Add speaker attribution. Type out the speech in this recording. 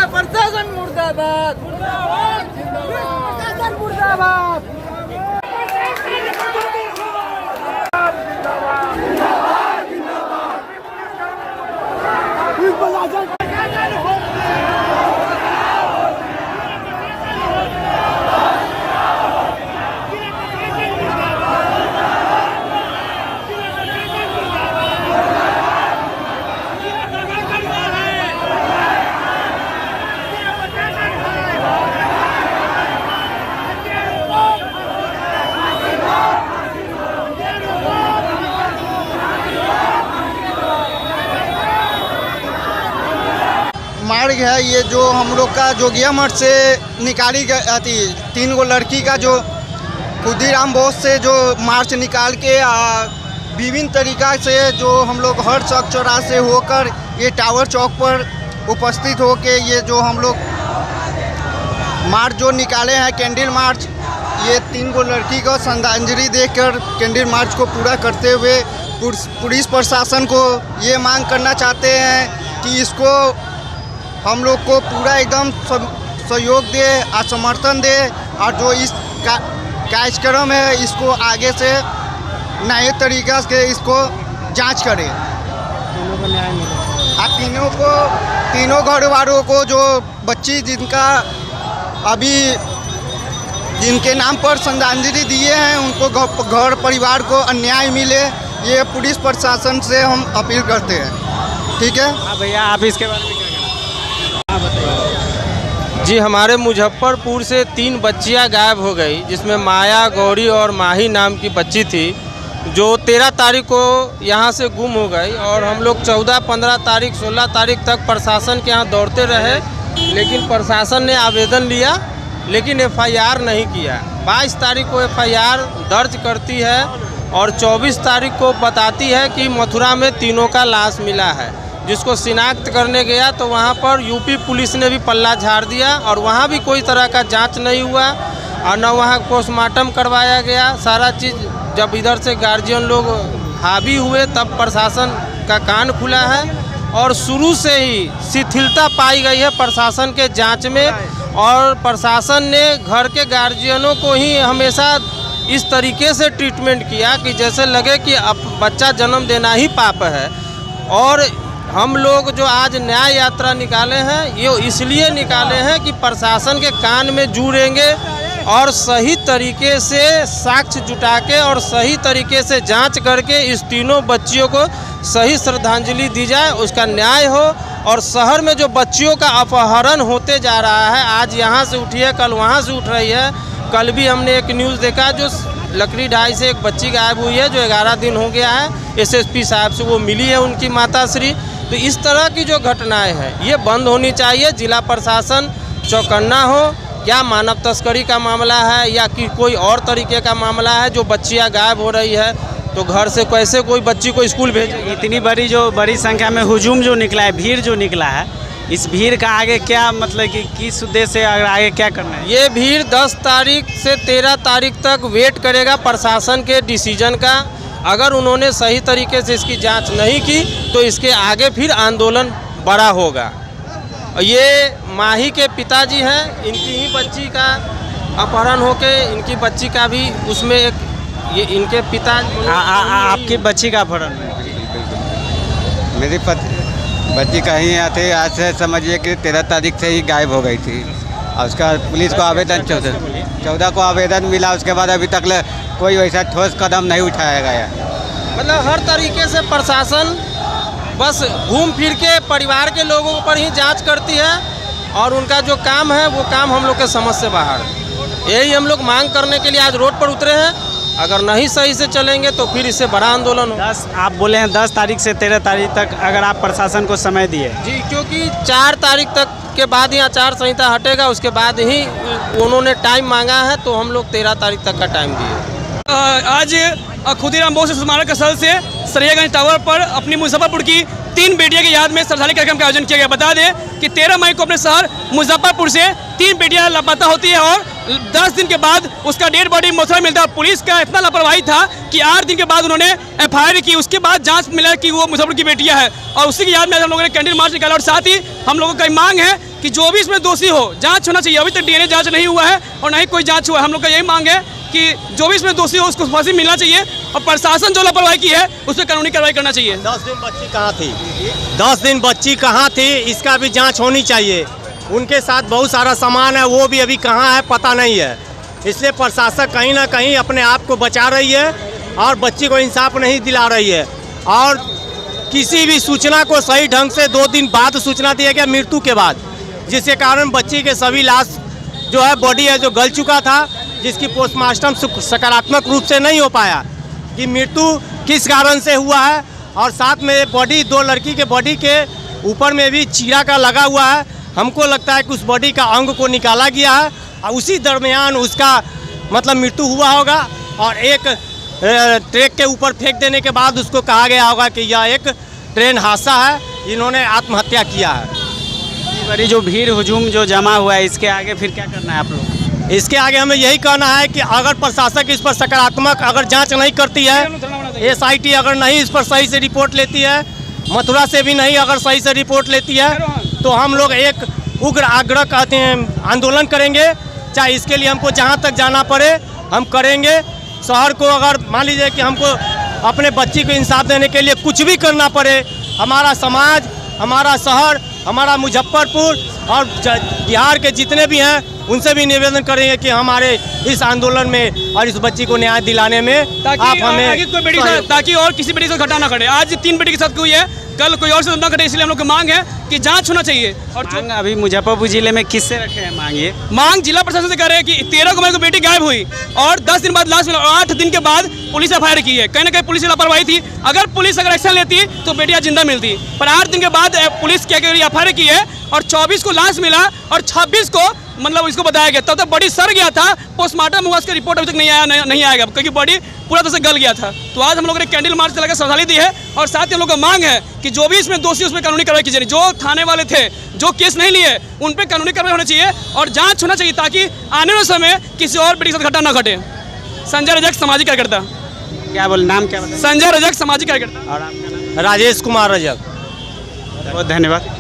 Speaker 1: प्रशासन मुर्दाबाद, प्रशासन मुर्दाबाद।
Speaker 2: मार्ग है ये जो हम लोग का जोगिया मठ से निकाली गई थी। 3 गो लड़की का जो खुदीराम बोस से जो मार्च निकाल के विभिन्न तरीक़ा से जो हम लोग हर चौक चौराहे से होकर ये टावर चौक पर उपस्थित होके ये जो हम लोग मार्च जो निकाले हैं कैंडल मार्च, ये 3 गो लड़की को श्रद्धांजलि देकर कैंडल मार्च को पूरा करते हुए पुलिस प्रशासन को ये मांग करना चाहते हैं कि इसको हम लोग को पूरा एकदम सहयोग दे और समर्थन दे, और जो इस कार्यक्रम है इसको आगे से नए तरीक़े से इसको जांच करें। तीनों को न्याय मिले और तीनों घर वालों को जो बच्ची जिनके नाम पर श्रद्धांजलि दिए हैं उनको घर परिवार को अन्याय मिले, ये पुलिस प्रशासन से हम अपील करते हैं। ठीक है।
Speaker 3: हाँ भैया, आप इसके बारे में क्या कहना? जी, हमारे मुजफ्फरपुर से 3 बच्चियां गायब हो गई, जिसमें माया, गौरी और माही नाम की बच्ची थी, जो 13 तारीख को यहां से गुम हो गई। और हम लोग 14, 15 तारीख, 16 तारीख तक प्रशासन के यहां दौड़ते रहे, लेकिन प्रशासन ने आवेदन लिया लेकिन FIR नहीं किया। 22 तारीख को FIR दर्ज करती है और 24 तारीख को बताती है कि मथुरा में तीनों का लाश मिला है। जिसको शिनाख्त करने गया तो वहाँ पर यूपी पुलिस ने भी पल्ला झाड़ दिया और वहाँ भी कोई तरह का जांच नहीं हुआ और न वहाँ पोस्टमार्टम करवाया गया। सारा चीज़ जब इधर से गार्जियन लोग हावी हुए तब प्रशासन का कान खुला है और शुरू से ही शिथिलता पाई गई है प्रशासन के जांच में। और प्रशासन ने घर के गार्जियनों को ही हमेशा इस तरीके से ट्रीटमेंट किया कि जैसे लगे कि अब बच्चा जन्म देना ही पाप है। और हम लोग जो आज न्याय यात्रा निकाले हैं ये इसलिए निकाले हैं कि प्रशासन के कान में जू रेंगे और सही तरीके से साक्ष्य जुटा के और सही तरीके से जांच करके इस तीनों बच्चियों को सही श्रद्धांजलि दी जाए, उसका न्याय हो। और शहर में जो बच्चियों का अपहरण होते जा रहा है, आज यहाँ से उठी है कल वहाँ से उठ रही है। कल भी हमने एक न्यूज़ देखा जो लकड़ी ढाई से एक बच्ची गायब हुई है जो 11 दिन हो गया है। SSP साहब से वो मिली है उनकी माताश्री। तो इस तरह की जो घटनाएं हैं ये बंद होनी चाहिए। जिला प्रशासन चौकन्ना हो। क्या मानव तस्करी का मामला है या कि कोई और तरीके का मामला है जो बच्चियां गायब हो रही है, तो घर से कैसे कोई बच्ची को स्कूल भेजेगी?
Speaker 4: इतनी बड़ी संख्या में हुजूम जो निकला है, भीड़ जो निकला है, इस भीड़ का आगे क्या मतलब कि किस उद्देश्य से आगे क्या करना है?
Speaker 3: ये भीड़ 10 तारीख से 13 तारीख तक वेट करेगा प्रशासन के डिसीजन का। अगर उन्होंने सही तरीके से इसकी जांच नहीं की तो इसके आगे फिर आंदोलन बड़ा होगा। ये माही के पिताजी हैं, इनकी ही बच्ची का अपहरण होके इनकी बच्ची का भी उसमें एक ये इनके पिता
Speaker 4: आपकी बच्ची का अपहरण?
Speaker 2: मेरी पत्नी
Speaker 5: बच्ची कहीं थे, आज से समझिए कि 13 तारीख से ही गायब हो गई थी। और उसका पुलिस को आवेदन 14 को आवेदन मिला, उसके बाद अभी तक कोई वैसा ठोस कदम नहीं उठाया गया।
Speaker 3: मतलब हर तरीके से प्रशासन बस घूम फिर के परिवार के लोगों पर ही जांच करती है और उनका जो काम है वो काम हम लोग के समझ से बाहर है। यही हम लोग मांग करने के लिए आज रोड पर उतरे हैं। अगर नहीं सही से चलेंगे तो फिर इससे बड़ा आंदोलन हो।
Speaker 4: आप बोले हैं 10 तारीख से 13 तारीख तक अगर आप प्रशासन को समय दिए।
Speaker 3: जी, क्योंकि 4 तारीख तक के बाद ही आचार संहिता हटेगा, उसके बाद ही उन्होंने टाइम मांगा है, तो हम लोग 13 तारीख तक का टाइम दिए।
Speaker 6: आज खुदीराम बोस स्मारक स्थल से सरियागंज टावर पर अपनी मुजफ्फरपुर की 3 बेटियों की याद में श्रद्धांजलि कार्यक्रम का आयोजन किया गया। बता दें कि 13 मई को अपने शहर मुजफ्फरपुर से 3 बेटियां लापता होती है और 10 दिन के बाद उसका डेड बॉडी मथुरा मिलता है। पुलिस का इतना लापरवाही था कि 8 दिन के बाद उन्होंने FIR की, उसके बाद जांच मिला कि वो मुजफ्फरपुर की बेटियां हैं और उसी की याद में हम लोगों ने कैंडल मार्च निकाला। और साथ ही हम लोगों का मांग है कि जो भी इसमें दोषी हो जाँच होना चाहिए। अभी तक DNA जाँच नहीं हुआ है और ना ही कोई जाँच हुआ है। हम लोग का यही मांग है कि जो भी इसमें दोषी हो उसको फांसी मिलना चाहिए और प्रशासन जो लापरवाही की है उस पर कानूनी कार्रवाई करना चाहिए।
Speaker 7: 10 दिन बच्ची कहाँ थी? 10 दिन बच्ची कहाँ थी, इसका भी जांच होनी चाहिए। उनके साथ बहुत सारा सामान है, वो भी अभी कहाँ है पता नहीं है। इसलिए प्रशासन कहीं ना कहीं अपने आप को बचा रही है और बच्ची को इंसाफ नहीं दिला रही है। और किसी भी सूचना को सही ढंग से 2 दिन बाद सूचना दिया गया मृत्यु के बाद, जिसके कारण बच्ची के सभी लाश जो है बॉडी है जो गल चुका था, जिसकी पोस्टमार्टम सकारात्मक रूप से नहीं हो पाया कि मृत्यु किस कारण से हुआ है। और साथ में बॉडी 2 लड़की के बॉडी के ऊपर में भी चीरा का लगा हुआ है। हमको लगता है कि उस बॉडी का अंग को निकाला गया है और उसी दरमियान उसका मतलब मृत्यु हुआ होगा और एक ट्रक के ऊपर फेंक देने के बाद उसको कहा गया होगा कि यह एक ट्रेन हादसा है, इन्होंने आत्महत्या किया है।
Speaker 4: बड़ी जो भीड़ हुजूम जो जमा हुआ है, इसके आगे फिर क्या करना है आप लोग?
Speaker 7: इसके आगे हमें यही कहना है कि अगर प्रशासन इस पर सकारात्मक अगर जांच नहीं करती है, SIT अगर नहीं इस पर सही से रिपोर्ट लेती है, मथुरा से भी नहीं अगर सही से रिपोर्ट लेती है, तो हम लोग एक उग्र आग्रह कहते हैं आंदोलन करेंगे। चाहे इसके लिए हमको जहां तक जाना पड़े हम करेंगे। शहर को अगर मान लीजिए कि हमको अपने बच्ची को इंसाफ देने के लिए कुछ भी करना पड़े, हमारा समाज, हमारा शहर, हमारा मुजफ्फरपुर और बिहार के जितने भी हैं उनसे भी निवेदन करेंगे कि हमारे इस आंदोलन में और इस बच्ची को न्याय दिलाने में आप हमें
Speaker 6: ताकि और किसी बेटी से घटना न घटे। आज 3 बेटी के साथ हुई है, कल कोई और से न घटे, इसलिए हम लोग की मांग है कि जांच होना चाहिए। और
Speaker 4: मांग अभी मुजफ्फरपुर जिले में किससे रखे हैं मांग? ये
Speaker 6: मांग जिला प्रशासन से कर रहे हैं कि 13 मई को बेटी गायब हुई और 10 दिन बाद लाश मिला और 8 दिन के बाद पुलिस FIR की है। कहीं ना कहीं पुलिस की लापरवाही थी। अगर पुलिस अगर एक्शन लेती तो बेटियां जिंदा मिलती, पर 8 दिन के बाद पुलिस क्या करी FIR की है और 24 को लाश मिला और 26 को मतलब इसको बताया गया। तब तक बॉडी सड़ गया था, पोस्टमार्टम हुआ, उसका रिपोर्ट अभी तक नहीं आएगा क्योंकि बॉडी पूरा तरह से गल गया था। तो आज हम लोगों ने कैंडल मार्च चलाकर श्रद्धांजलि दी है और साथ ही हम लोग का मांग है कि जो भी इसमें दोषी उसमें कानूनी कार्रवाई की जाए। जो थाने वाले थे जो केस नहीं लिए उन पर कानूनी कार्रवाई होनी चाहिए और जांच होना चाहिए ताकि आने वाले समय किसी और बेटी के साथ घटना न घटे। संजय रजक, सामाजिक कार्यकर्ता।
Speaker 4: क्या बोल, नाम क्या बोले?
Speaker 6: संजय रजक, सामाजिक कार्यकर्ता।
Speaker 4: और आपका नाम?
Speaker 7: राजेश कुमार रजक।
Speaker 4: बहुत धन्यवाद।